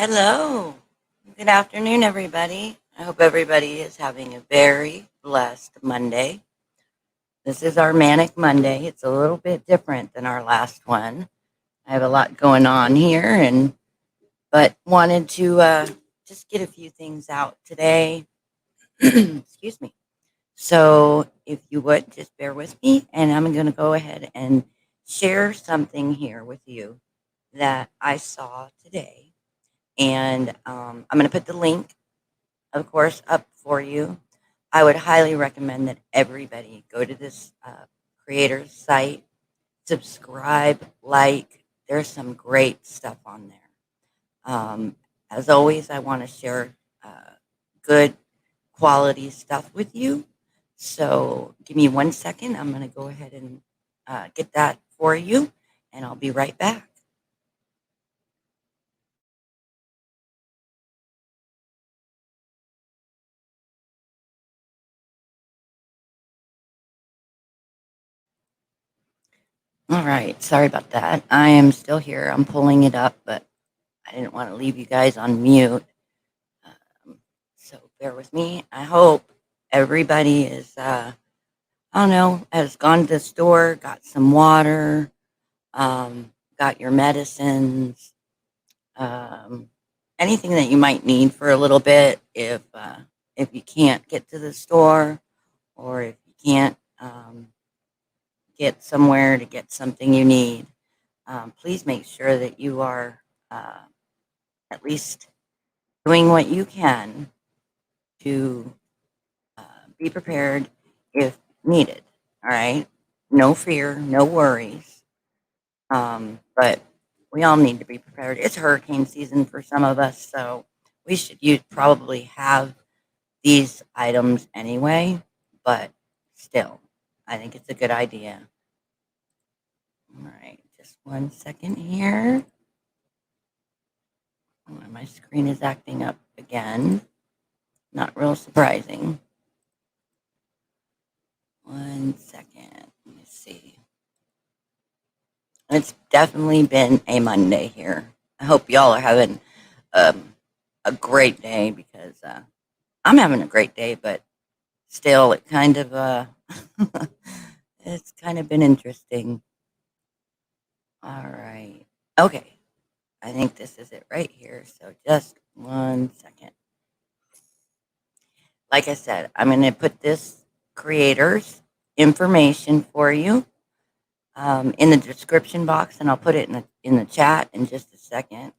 Hello. Good afternoon, everybody. I hope everybody is having a very blessed Monday. This is our Manic Monday. It's a little bit different than our last one. I have a lot going on here, but wanted to just get a few things out today. Excuse me. So, if you would just bear with me, and I'm going to go ahead and share something here with you that I saw today. And I'm going to put the link, of course, up for you. I would highly recommend that everybody go to this creator's site, subscribe, like. There's some great stuff on there. As always, I want to share good quality stuff with you. So give me 1 second. I'm going to go ahead and get that for you, and I'll be right back. All right. Sorry about that. I am still here. I'm pulling it up, but I didn't want to leave you guys on mute. So bear with me. I hope everybody is, I don't know, has gone to the store, got some water, got your medicines, um, anything that you might need for a little bit if you can't get to the store or if you can't get somewhere to get something you need. Please make sure that you are uh, at least doing what you can to uh, be prepared if needed. All right. No fear, no worries. But we all need to be prepared. It's hurricane season for some of us, so you probably have these items anyway, but still, I think it's a good idea. All right, just 1 second here. Oh, my screen is acting up again. Not real surprising. 1 second. Let me see. It's definitely been a Monday here. I hope y'all are having um, a great day because I'm having a great day, but still, it kind of it's kind of been interesting. All right. Okay. I think this is it right here. So just 1 second. Like I said, I'm going to put this creator's information for you in the description box, and I'll put it in the chat in just a second.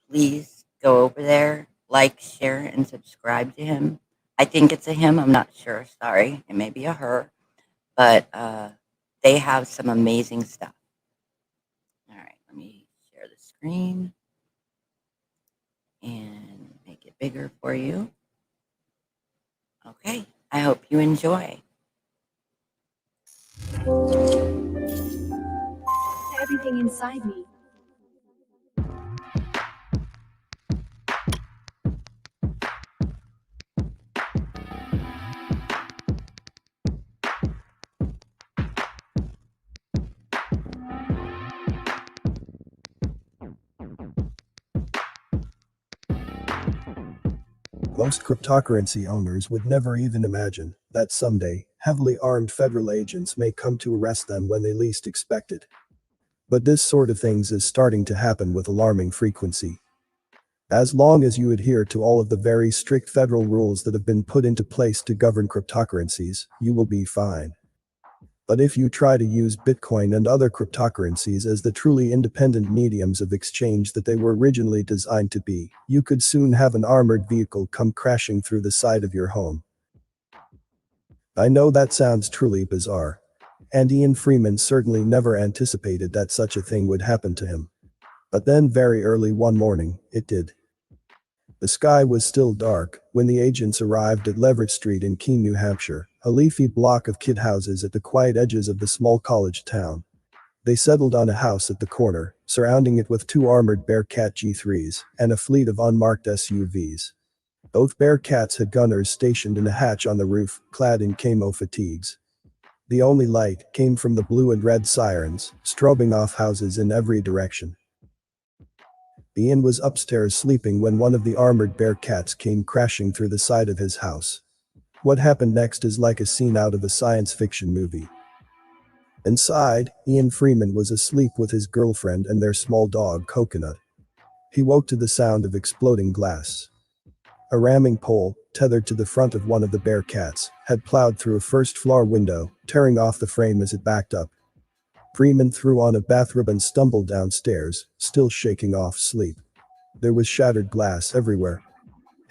Please go over there, like, share, and subscribe to him. I think it's a him. I'm not sure. Sorry, it may be a her, but they have some amazing stuff. All right, let me share the screen and make it bigger for you. Okay, I hope you enjoy. Everything inside me. Most cryptocurrency owners would never even imagine that someday, heavily armed federal agents may come to arrest them when they least expect it. But this sort of things is starting to happen with alarming frequency. As long as you adhere to all of the very strict federal rules that have been put into place to govern cryptocurrencies, you will be fine. But if you try to use Bitcoin and other cryptocurrencies as the truly independent mediums of exchange that they were originally designed to be, you could soon have an armored vehicle come crashing through the side of your home. I know that sounds truly bizarre. And Ian Freeman certainly never anticipated that such a thing would happen to him. But then very early one morning, it did. The sky was still dark when the agents arrived at Leverett Street in Keene, New Hampshire, a leafy block of kid houses at the quiet edges of the small college town. They settled on a house at the corner, surrounding it with two armored Bearcat G3s and a fleet of unmarked SUVs. Both Bearcats had gunners stationed in a hatch on the roof, clad in camo fatigues. The only light came from the blue and red sirens, strobing off houses in every direction. Ian was upstairs sleeping when one of the armored bear cats came crashing through the side of his house. What happened next is like a scene out of a science fiction movie. Inside, Ian Freeman was asleep with his girlfriend and their small dog Coconut. He woke to the sound of exploding glass. A ramming pole, tethered to the front of one of the bear cats, had plowed through a first-floor window, tearing off the frame as it backed up. Freeman threw on a bathrobe and stumbled downstairs, still shaking off sleep. There was shattered glass everywhere.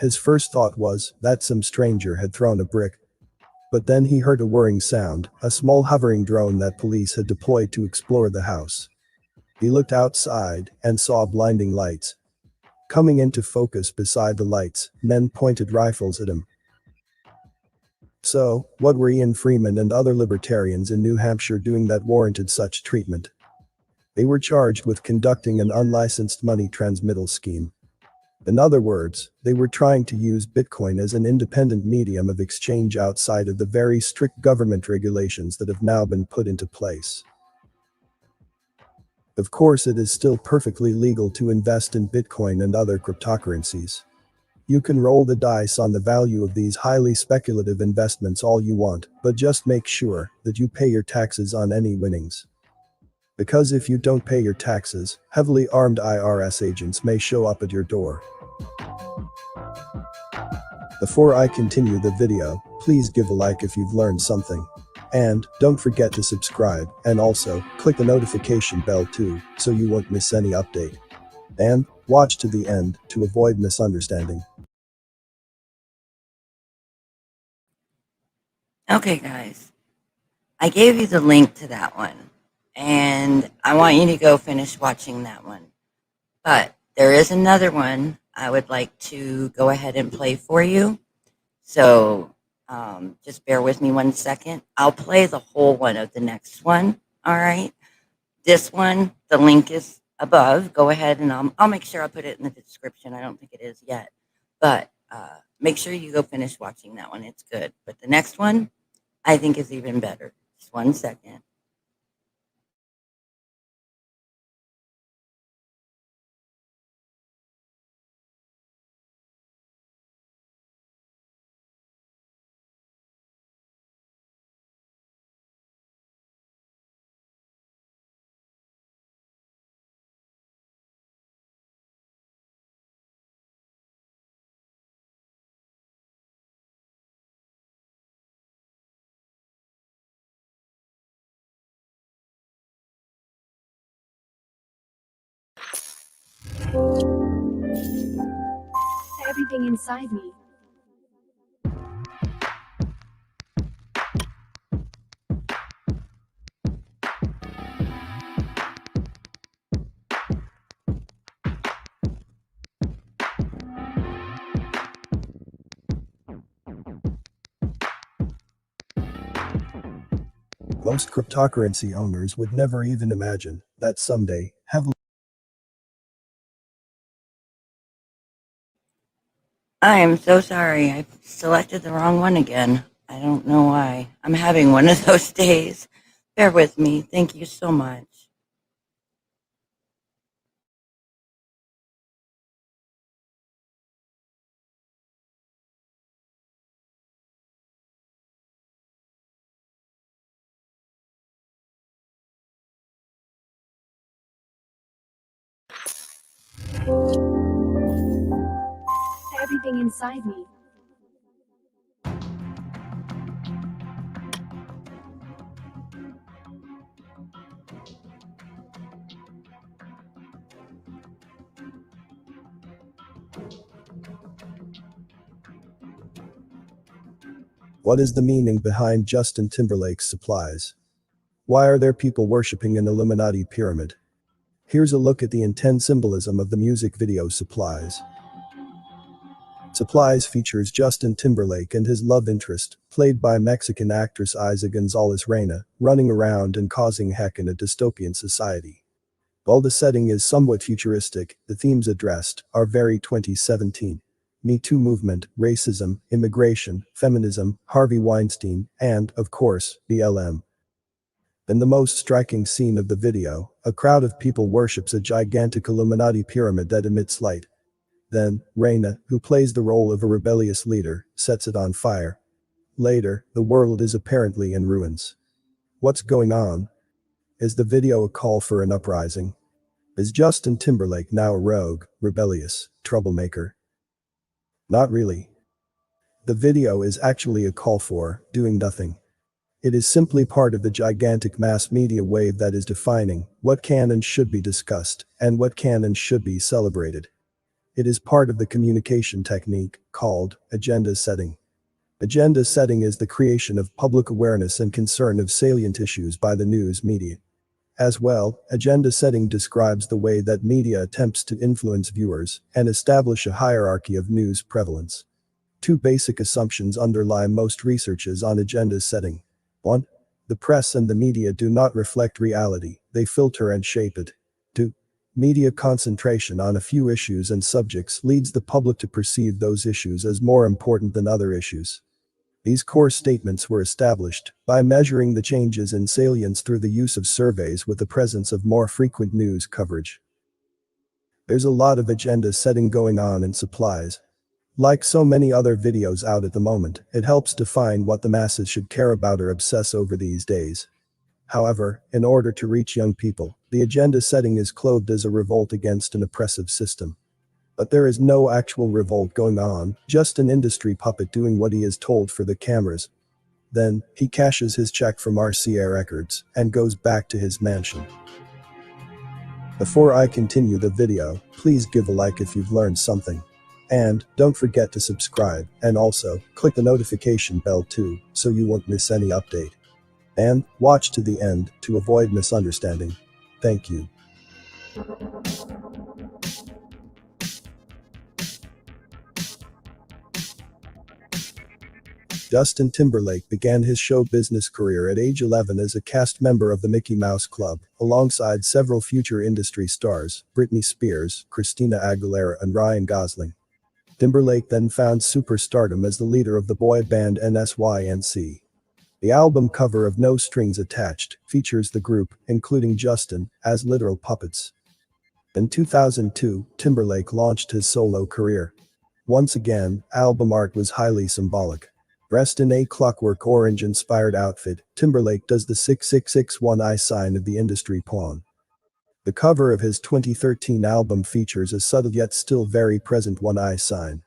His first thought was that some stranger had thrown a brick. But then he heard a whirring sound, a small hovering drone that police had deployed to explore the house. He looked outside and saw blinding lights. Coming into focus beside the lights, men pointed rifles at him. So, what were Ian Freeman and other libertarians in New Hampshire doing that warranted such treatment? They were charged with conducting an unlicensed money transmittal scheme. In other words, they were trying to use Bitcoin as an independent medium of exchange outside of the very strict government regulations that have now been put into place. Of course, it is still perfectly legal to invest in Bitcoin and other cryptocurrencies. You can roll the dice on the value of these highly speculative investments all you want, but just make sure that you pay your taxes on any winnings. Because if you don't pay your taxes, heavily armed IRS agents may show up at your door. Before I continue the video, please give a like if you've learned something. And don't forget to subscribe, and also click the notification bell too, so you won't miss any update. And watch to the end to avoid misunderstanding. Okay, guys, I gave you the link to that one, and I want you to go finish watching that one. But there is another one I would like to go ahead and play for you. So just bear with me 1 second. I'll play the whole one of the next one. All right. This one, the link is above. Go ahead and I'll make sure I put it in the description. I don't think it is yet. But make sure you go finish watching that one. It's good. But the next one, I think is even better. Just 1 second. Everything inside me. Most cryptocurrency owners would never even imagine that someday, heavily I am so sorry. I selected the wrong one again. I don't know why. I'm having one of those days. Bear with me. Thank you so much. Everything inside me. What is the meaning behind Justin Timberlake's supplies? Why are there people worshipping an Illuminati pyramid? Here's a look at the intense symbolism of the music video Supplies. Supplies features Justin Timberlake and his love interest, played by Mexican actress Isa Gonzalez Reyna, running around and causing heck in a dystopian society. While the setting is somewhat futuristic, the themes addressed are very 2017. Me Too movement, racism, immigration, feminism, Harvey Weinstein, and, of course, BLM. In the most striking scene of the video, a crowd of people worships a gigantic Illuminati pyramid that emits light. Then, Reina, who plays the role of a rebellious leader, sets it on fire. Later, the world is apparently in ruins. What's going on? Is the video a call for an uprising? Is Justin Timberlake now a rogue, rebellious, troublemaker? Not really. The video is actually a call for doing nothing. It is simply part of the gigantic mass media wave that is defining what can and should be discussed and what can and should be celebrated. It is part of the communication technique called agenda setting. Agenda setting is the creation of public awareness and concern of salient issues by the news media. As well, agenda setting describes the way that media attempts to influence viewers and establish a hierarchy of news prevalence. Two basic assumptions underlie most researches on agenda setting. 1. The press and the media do not reflect reality, they filter and shape it. 2. Media concentration on a few issues and subjects leads the public to perceive those issues as more important than other issues. These core statements were established by measuring the changes in salience through the use of surveys with the presence of more frequent news coverage. There's a lot of agenda setting going on in supplies. Like so many other videos out at the moment, it helps define what the masses should care about or obsess over these days. However, in order to reach young people, the agenda setting is clothed as a revolt against an oppressive system. But there is no actual revolt going on, just an industry puppet doing what he is told for the cameras. Then, he cashes his check from RCA Records and goes back to his mansion. Before I continue the video, please give a like if you've learned something. And don't forget to subscribe, and also click the notification bell too, so you won't miss any update. And watch to the end to avoid misunderstanding. Thank you. Justin Timberlake began his show business career at age 11 as a cast member of the Mickey Mouse Club, alongside several future industry stars, Britney Spears, Christina Aguilera and Ryan Gosling. Timberlake then found superstardom as the leader of the boy band NSYNC. The album cover of No Strings Attached features the group, including Justin, as literal puppets. In 2002, Timberlake launched his solo career. Once again, album art was highly symbolic. Dressed in a Clockwork Orange-inspired outfit, Timberlake does the 666 sign of the industry pawn. The cover of his 2013 album features a subtle yet still very present one-eye sign.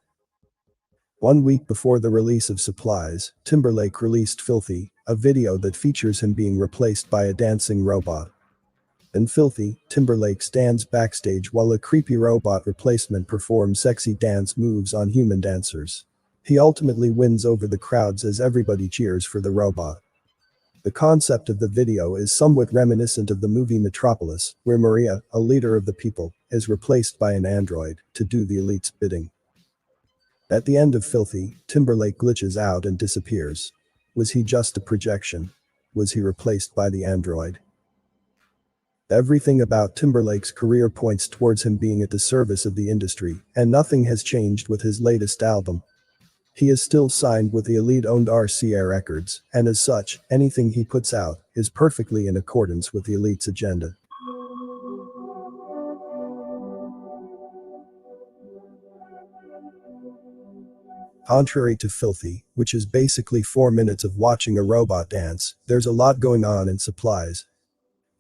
1 week before the release of Supplies, Timberlake released Filthy, a video that features him being replaced by a dancing robot. In Filthy, Timberlake stands backstage while a creepy robot replacement performs sexy dance moves on human dancers. He ultimately wins over the crowds as everybody cheers for the robot. The concept of the video is somewhat reminiscent of the movie Metropolis, where Maria, a leader of the people, is replaced by an android to do the elite's bidding. At the end of Filthy, Timberlake glitches out and disappears. Was he just a projection? Was he replaced by the android? Everything about Timberlake's career points towards him being at the service of the industry, and nothing has changed with his latest album. He is still signed with the elite-owned RCA Records, and as such, anything he puts out is perfectly in accordance with the elite's agenda. Contrary to Filthy, which is basically 4 minutes of watching a robot dance, there's a lot going on in Supplies.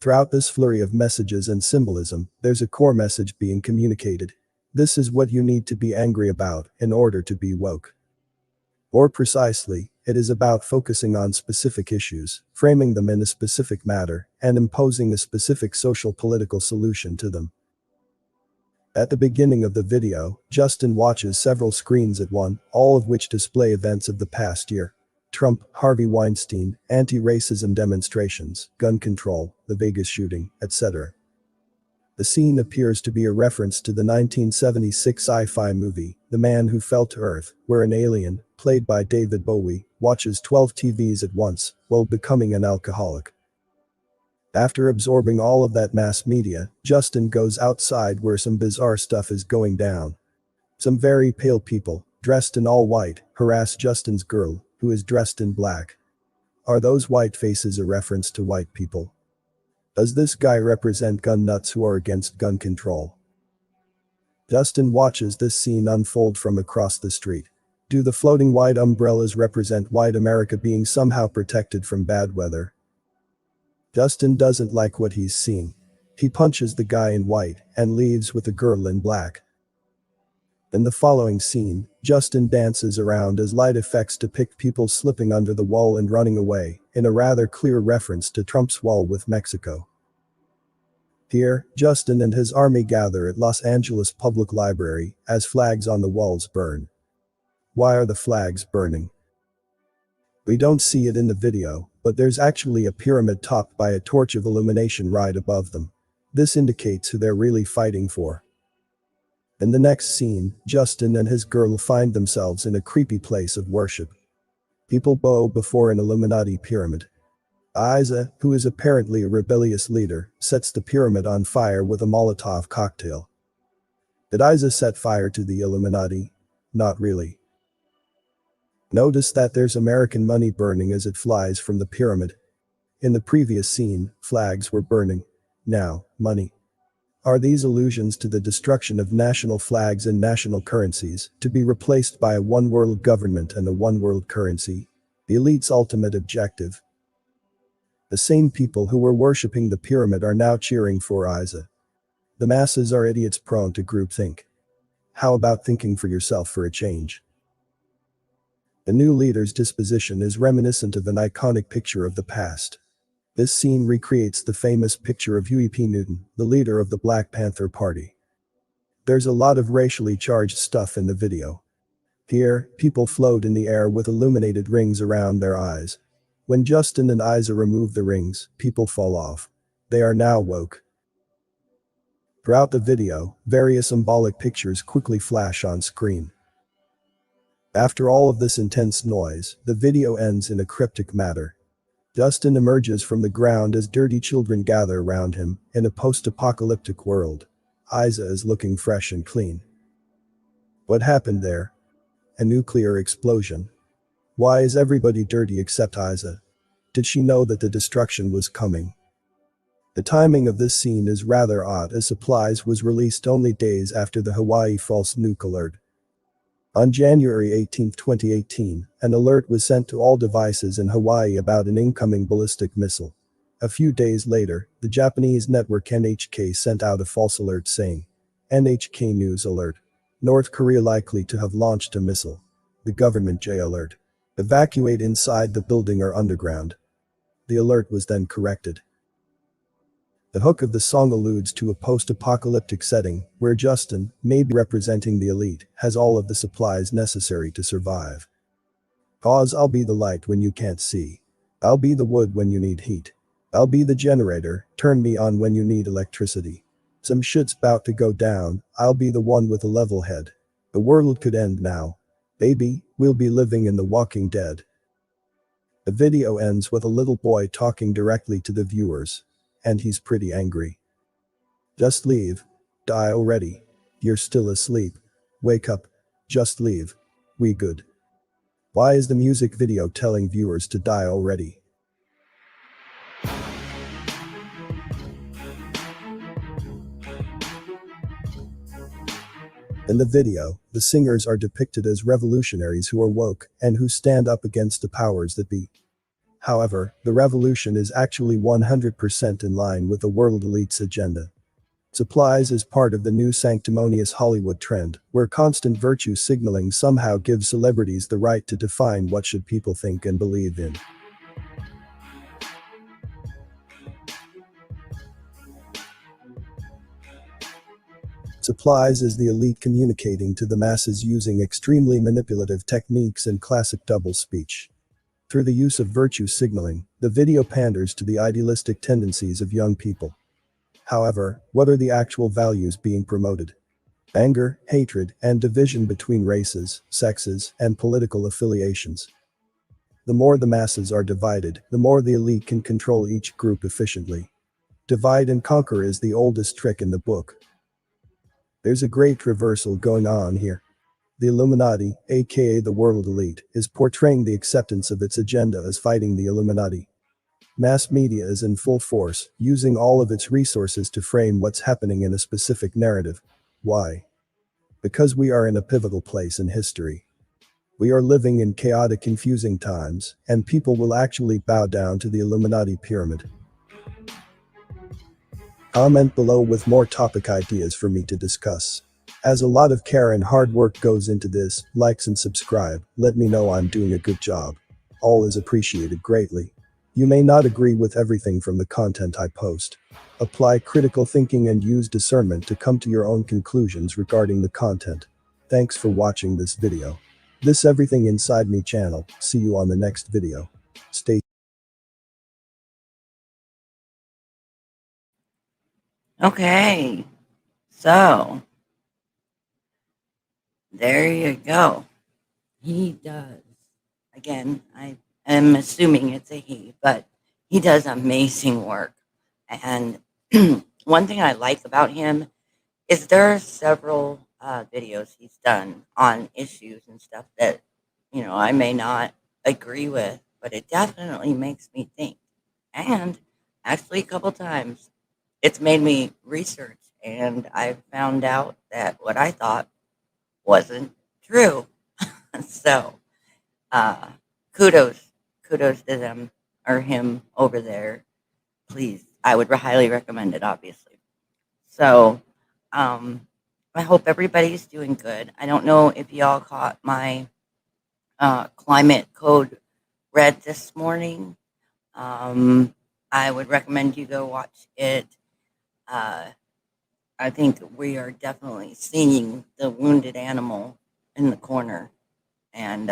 Throughout this flurry of messages and symbolism, there's a core message being communicated. This is what you need to be angry about in order to be woke. More precisely, it is about focusing on specific issues, framing them in a specific matter, and imposing a specific social-political solution to them. At the beginning of the video, Justin watches several screens at once, all of which display events of the past year. Trump, Harvey Weinstein, anti-racism demonstrations, gun control, the Vegas shooting, etc. The scene appears to be a reference to the 1976 sci-fi movie, The Man Who Fell to Earth, where an alien, played by David Bowie, watches 12 TVs at once while becoming an alcoholic. After absorbing all of that mass media, Justin goes outside where some bizarre stuff is going down. Some very pale people, dressed in all white, harass Justin's girl, who is dressed in black. Are those white faces a reference to white people? Does this guy represent gun nuts who are against gun control? Justin watches this scene unfold from across the street. Do the floating white umbrellas represent white America being somehow protected from bad weather? Justin doesn't like what he's seeing. He punches the guy in white and leaves with the girl in black. In the following scene, Justin dances around as light effects depict people slipping under the wall and running away, in a rather clear reference to Trump's wall with Mexico. Here, Justin and his army gather at Los Angeles Public Library as flags on the walls burn. Why are the flags burning? We don't see it in the video, but there's actually a pyramid topped by a torch of illumination right above them. This indicates who they're really fighting for. In the next scene, Justin and his girl find themselves in a creepy place of worship. People bow before an Illuminati pyramid. Isa, who is apparently a rebellious leader, sets the pyramid on fire with a Molotov cocktail. Did Isa set fire to the Illuminati? Not really. Notice that there's American money burning as it flies from the pyramid. In the previous scene, flags were burning. Now, money. Are these allusions to the destruction of national flags and national currencies, to be replaced by a one-world government and a one-world currency? The elite's ultimate objective. The same people who were worshipping the pyramid are now cheering for Isa. The masses are idiots prone to groupthink. How about thinking for yourself for a change? The new leader's disposition is reminiscent of an iconic picture of the past. This scene recreates the famous picture of Huey P. Newton, the leader of the Black Panther Party. There's a lot of racially charged stuff in the video. Here, people float in the air with illuminated rings around their eyes. When Justin and Isa remove the rings, people fall off. They are now woke. Throughout the video, various symbolic pictures quickly flash on screen. After all of this intense noise, the video ends in a cryptic manner. Justin emerges from the ground as dirty children gather around him, in a post-apocalyptic world. Isa is looking fresh and clean. What happened there? A nuclear explosion. Why is everybody dirty except Isa? Did she know that the destruction was coming? The timing of this scene is rather odd as Supplies was released only days after the Hawaii false nuke alert. On January 18, 2018, an alert was sent to all devices in Hawaii about an incoming ballistic missile. A few days later, the Japanese network NHK sent out a false alert saying, "NHK News Alert. North Korea likely to have launched a missile." The government J alert. Evacuate inside the building or underground. The alert was then corrected. The hook of the song alludes to a post-apocalyptic setting, where Justin, maybe representing the elite, has all of the supplies necessary to survive. Pause. I'll be the light when you can't see. I'll be the wood when you need heat. I'll be the generator, turn me on when you need electricity. Some shit's bout to go down, I'll be the one with a level head. The world could end now. Baby, we'll be living in The Walking Dead. The video ends with a little boy talking directly to the viewers. And he's pretty angry. Just leave. Die already. You're still asleep. Wake up. Just leave. We good. Why is the music video telling viewers to die already? In the video, the singers are depicted as revolutionaries who are woke and who stand up against the powers that be. However, the revolution is actually 100% in line with the world elite's agenda. Supplies is part of the new sanctimonious Hollywood trend, where constant virtue signaling somehow gives celebrities the right to define what should people think and believe in. Supplies is the elite communicating to the masses using extremely manipulative techniques and classic double speech. Through the use of virtue signaling, the video panders to the idealistic tendencies of young people. However, what are the actual values being promoted? Anger, hatred, and division between races, sexes, and political affiliations. The more the masses are divided, the more the elite can control each group efficiently. Divide and conquer is the oldest trick in the book. There's a great reversal going on here. The Illuminati, aka the world elite, is portraying the acceptance of its agenda as fighting the Illuminati. Mass media is in full force, using all of its resources to frame what's happening in a specific narrative. Why? Because we are in a pivotal place in history. We are living in chaotic, confusing times, and people will actually bow down to the Illuminati pyramid. Comment below with more topic ideas for me to discuss. As a lot of care and hard work goes into this, likes and subscribe, let me know I'm doing a good job. All is appreciated greatly. You may not agree with everything from the content I post. Apply critical thinking and use discernment to come to your own conclusions regarding the content. Thanks for watching this video. This Everything Inside Me channel. See you on the next video. Stay Okay. So there you go. He does. Again, I am assuming it's a he, but he does amazing work. And one thing I like about him is there are several videos he's done on issues and stuff that, I may not agree with, but it definitely makes me think. And actually, a couple times, it's made me research, and I found out that what I thought wasn't true. So, uh, kudos, kudos to them or him over there. Please, I would highly recommend it, obviously. So, um, I hope everybody's doing good. I don't know if y'all caught my climate code read this morning. I would recommend you go watch it. Uh, I think we are definitely seeing the wounded animal in the corner, and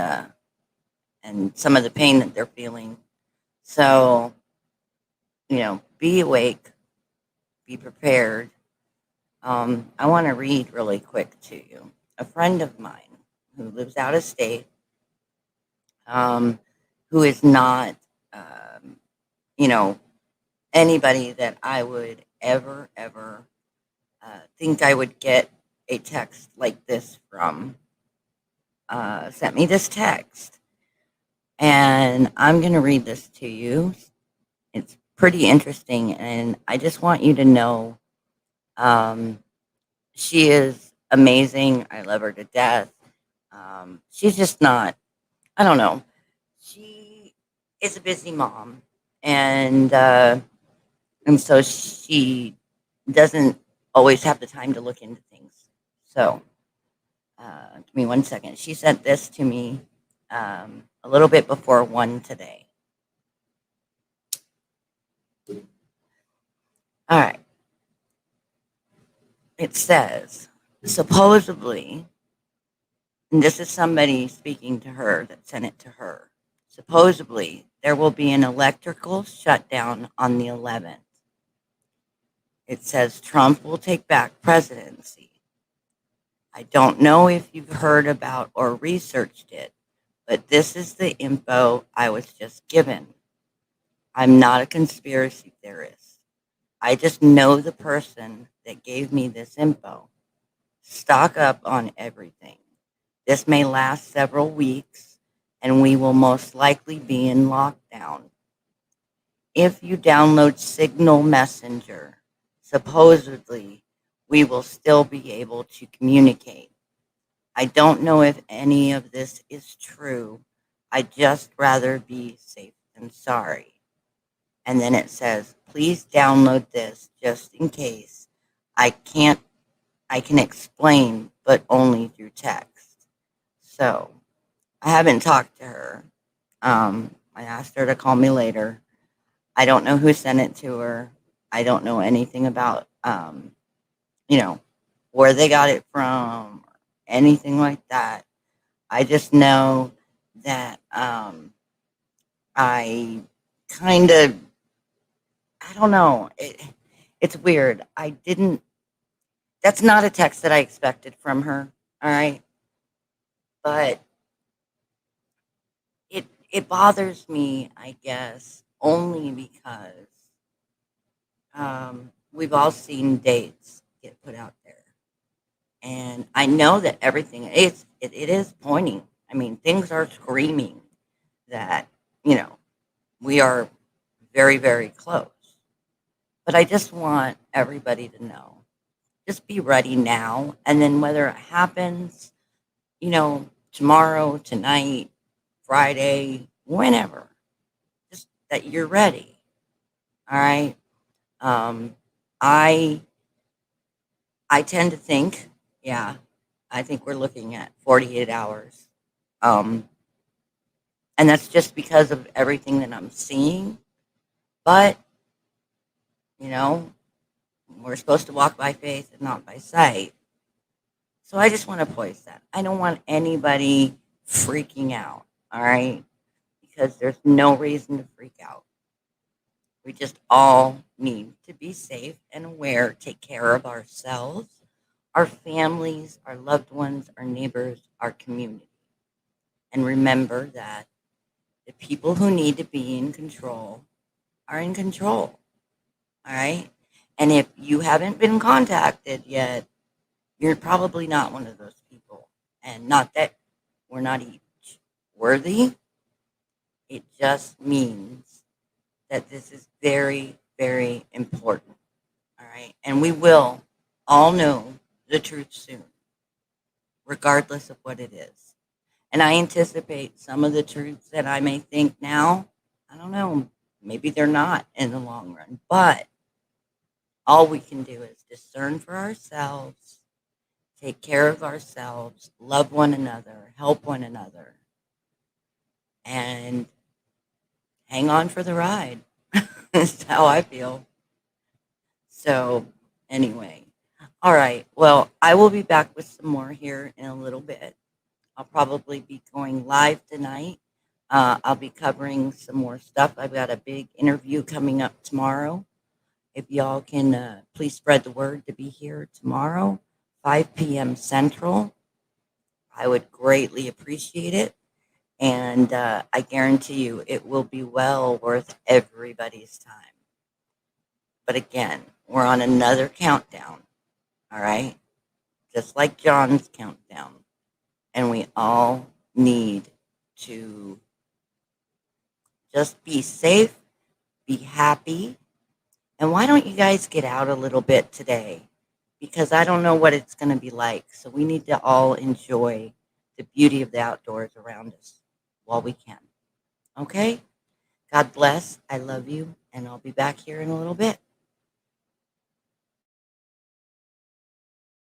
some of the pain that they're feeling. So, be awake, be prepared. I want to read really quick to you. A friend of mine who lives out of state, um, who is not, um, you know, anybody that I would ever think I would get a text like this from, sent me this text. And I'm going to read this to you. It's pretty interesting. And I just want you to know um, she is amazing. I love her to death. She's just not, I don't know. She is a busy mom. And so she doesn't always have the time to look into things. So, give me one second. She sent this to me a little bit before 1 today. All right. It says, supposedly, and this is somebody speaking to her that sent it to her. Supposedly, there will be an electrical shutdown on the 11th. It says Trump will take back presidency. I don't know if you've heard about or researched it, but this is the info I was just given. I'm not a conspiracy theorist. I just know the person that gave me this info. Stock up on everything. This may last several weeks, and we will most likely be in lockdown. If you download Signal Messenger, supposedly we will still be able to communicate. I don't know if any of this is true. I'd just rather be safe than sorry. And then it says, please download this just in case. I can explain, but only through text. So I haven't talked to her. I asked her to call me later. I don't know who sent it to her. I don't know anything about, you know, where they got it from, or anything like that. I just know that I kind of, I don't know. It's weird. That's not a text that I expected from her. All right. But it bothers me, I guess, only because we've all seen dates get put out there. And I know that everything it is pointing. I mean, things are screaming that, you know, we are very, very close. But I just want everybody to know, just be ready now. And then whether it happens, tomorrow, tonight, Friday, whenever, just that you're ready. All right. Um, I I tend to think, yeah, I think we're looking at 48 hours. Um, and that's just because of everything that I'm seeing. But, you know, we're supposed to walk by faith and not by sight. So I just want to voice that. I don't want anybody freaking out, all right? Because there's no reason to freak out. We just all need to be safe and aware, take care of ourselves, our families, our loved ones, our neighbors, our community. And remember that the people who need to be in control are in control, all right? And if you haven't been contacted yet, you're probably not one of those people. And not that we're not each worthy, it just means that this is very, very important. All right. And we will all know the truth soon, regardless of what it is. And I anticipate some of the truths that I may think now, I don't know, maybe they're not in the long run. But all we can do is discern for ourselves, take care of ourselves, love one another, help one another, and hang on for the ride. That's how I feel. So, anyway, all right. Well, I will be back with some more here in a little bit. I'll probably be going live tonight. I'll be covering some more stuff. I've got a big interview coming up tomorrow. If y'all can please spread the word to be here tomorrow, 5 p.m. Central, I would greatly appreciate it. And I guarantee you it will be well worth everybody's time. But again, we're on another countdown, all right? Just like John's countdown. And we all need to just be safe, be happy. And why don't you guys get out a little bit today? Because I don't know what it's going to be like. So we need to all enjoy the beauty of the outdoors around us while we can. Okay? God bless. I love you. And I'll be back here in a little bit.